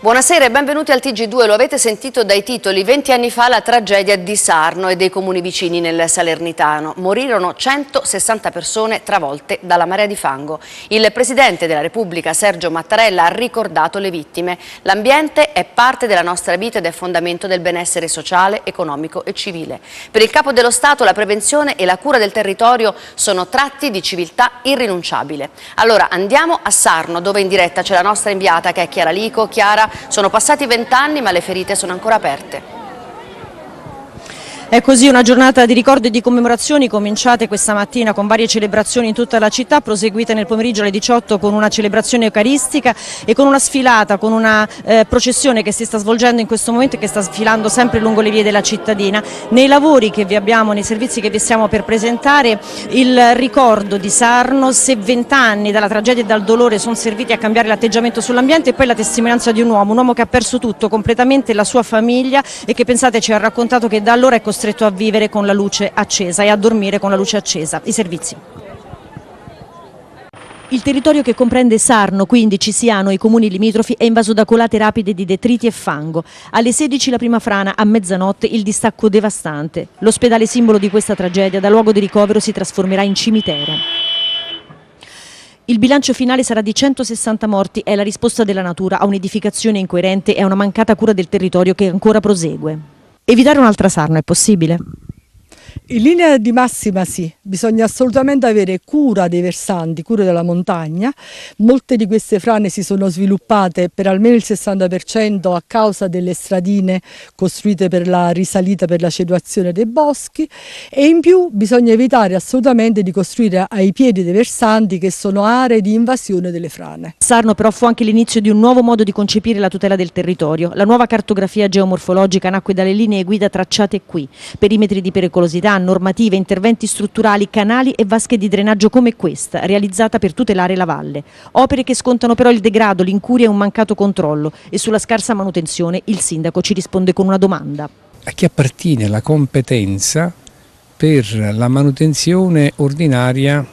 Buonasera e benvenuti al TG2. Lo avete sentito dai titoli. 20 anni fa la tragedia di Sarno e dei comuni vicini nel Salernitano. Morirono 160 persone travolte dalla marea di fango. Il Presidente della Repubblica, Sergio Mattarella, ha ricordato le vittime. L'ambiente è parte della nostra vita ed è fondamento del benessere sociale, economico e civile. Per il Capo dello Stato la prevenzione e la cura del territorio sono tratti di civiltà irrinunciabile. Allora andiamo a Sarno, dove in diretta c'è la nostra inviata che è Chiara Lico. Chiara, sono passati 20 anni ma le ferite sono ancora aperte. È così una giornata di ricordo e di commemorazioni cominciate questa mattina con varie celebrazioni in tutta la città, proseguite nel pomeriggio alle 18 con una celebrazione eucaristica e con una sfilata, con una processione che si sta svolgendo in questo momento e che sta sfilando sempre lungo le vie della cittadina. Nei lavori che vi abbiamo, nei servizi che vi stiamo per presentare, il ricordo di Sarno, se 20 anni dalla tragedia e dal dolore sono serviti a cambiare l'atteggiamento sull'ambiente, e poi la testimonianza di un uomo che ha perso tutto, completamente la sua famiglia, e che, pensate, ci ha raccontato che da allora è costretto a vivere con la luce accesa e a dormire con la luce accesa. I servizi. Il territorio che comprende Sarno, quindi Cisiano e i comuni limitrofi, è invaso da colate rapide di detriti e fango. Alle 16 la prima frana, a mezzanotte il distacco devastante. L'ospedale simbolo di questa tragedia, da luogo di ricovero, si trasformerà in cimitero. Il bilancio finale sarà di 160 morti, è la risposta della natura a un'edificazione incoerente e a una mancata cura del territorio che ancora prosegue. Evitare un'altra Sarno è possibile? In linea di massima sì, bisogna assolutamente avere cura dei versanti, cura della montagna. Molte di queste frane si sono sviluppate per almeno il 60% a causa delle stradine costruite per la risalita, per l'accentuazione dei boschi, e in più bisogna evitare assolutamente di costruire ai piedi dei versanti, che sono aree di invasione delle frane. Sarno però fu anche l'inizio di un nuovo modo di concepire la tutela del territorio. La nuova cartografia geomorfologica nacque dalle linee guida tracciate qui, perimetri di pericolosità, normative, interventi strutturali, canali e vasche di drenaggio come questa, realizzata per tutelare la valle. Opere che scontano però il degrado, l'incuria e un mancato controllo, e sulla scarsa manutenzione il sindaco ci risponde con una domanda. A chi appartiene la competenza per la manutenzione ordinaria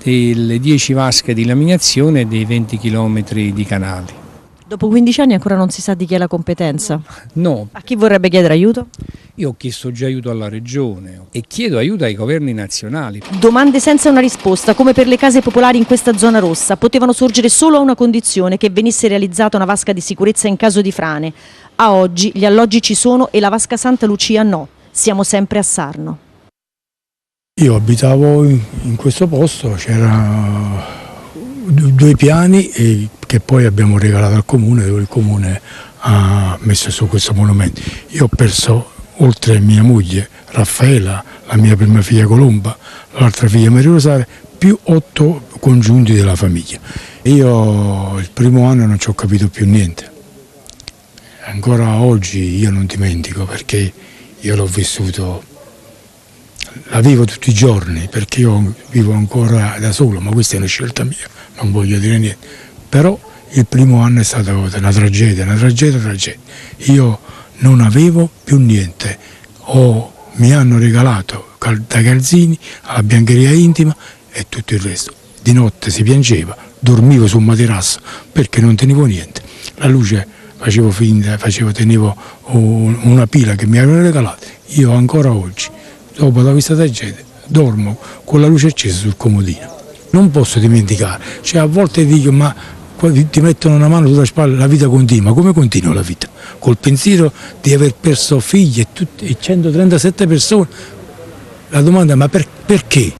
delle 10 vasche di laminazione e dei 20 km di canali? Dopo 15 anni ancora non si sa di chi è la competenza? No. A chi vorrebbe chiedere aiuto? Io ho chiesto già aiuto alla Regione e chiedo aiuto ai governi nazionali. Domande senza una risposta, come per le case popolari in questa zona rossa, potevano sorgere solo a una condizione: che venisse realizzata una vasca di sicurezza in caso di frane. A oggi gli alloggi ci sono e la vasca Santa Lucia no. Siamo sempre a Sarno. Io abitavo in questo posto, c'era 2 piani che poi abbiamo regalato al comune, dove il comune ha messo su questo monumento. Io ho perso, oltre a mia moglie Raffaela, la mia prima figlia Colomba, l'altra figlia Maria Rosaria, più 8 congiunti della famiglia. Io il primo anno non ci ho capito più niente. Ancora oggi io non dimentico, perché io l'ho vissuto, la vivo tutti i giorni, perché io vivo ancora da solo, ma questa è una scelta mia, non voglio dire niente. Però il primo anno è stata una tragedia. Io non avevo più niente, mi hanno regalato da calzini alla biancheria intima e tutto il resto. Di notte si piangeva, dormivo sul materasso perché non tenevo niente. La luce tenevo una pila che mi avevano regalato. Io ancora oggi, dopo questa tragedia, dormo con la luce accesa sul comodino. Non posso dimenticare, a volte dico, ma ti mettono una mano sulla spalla, la vita continua. Come continua la vita? Col pensiero di aver perso figli e 137 persone. La domanda è: ma perché?